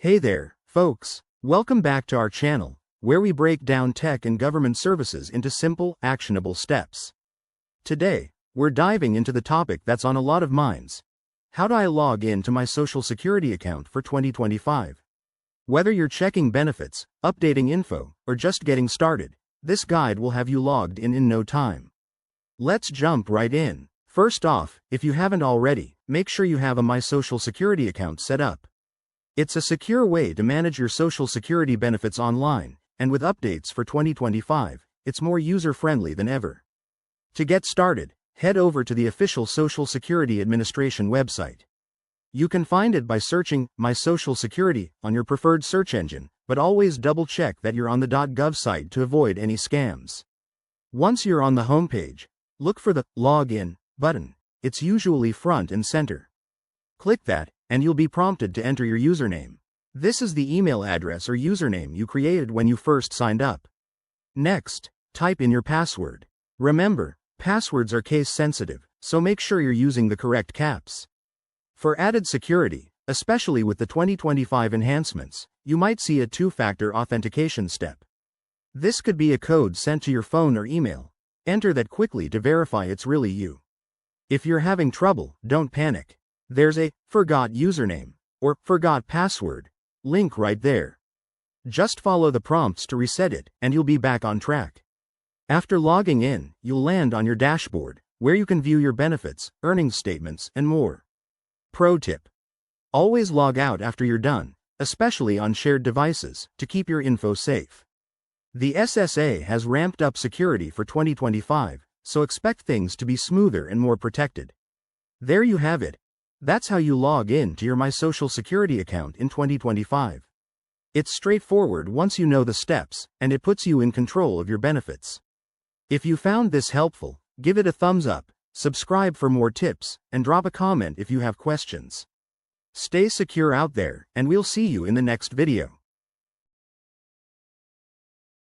Hey there, folks. Welcome back to our channel, where we break down tech and government services into simple, actionable steps. Today, we're diving into the topic that's on a lot of minds. How do I log in to my Social Security account for 2025? Whether you're checking benefits, updating info, or just getting started, this guide will have you logged in no time. Let's jump right in. First off, if you haven't already, make sure you have a My Social Security account set up. It's a secure way to manage your Social Security benefits online, and with updates for 2025, it's more user-friendly than ever. To get started, head over to the official Social Security Administration website. You can find it by searching My Social Security on your preferred search engine, but always double-check that you're on the .gov site to avoid any scams. Once you're on the homepage, look for the Login button. It's usually front and center. Click that, and you'll be prompted to enter your username. This is the email address or username you created when you first signed up. Next, type in your password. Remember, passwords are case sensitive, so make sure you're using the correct caps. For added security, especially with the 2025 enhancements, you might see a two-factor authentication step. This could be a code sent to your phone or email. Enter that quickly to verify it's really you. If you're having trouble, don't panic. There's a Forgot Username or Forgot Password link right there. Just follow the prompts to reset it, and you'll be back on track. After logging in, you'll land on your dashboard, where you can view your benefits, earnings statements, and more. Pro tip: always log out after you're done, especially on shared devices, to keep your info safe. The SSA has ramped up security for 2025, so expect things to be smoother and more protected. There you have it. That's how you log in to your My Social Security account in 2025. It's straightforward once you know the steps, and it puts you in control of your benefits. If you found this helpful, give it a thumbs up, subscribe for more tips, and drop a comment if you have questions. Stay secure out there, and we'll see you in the next video.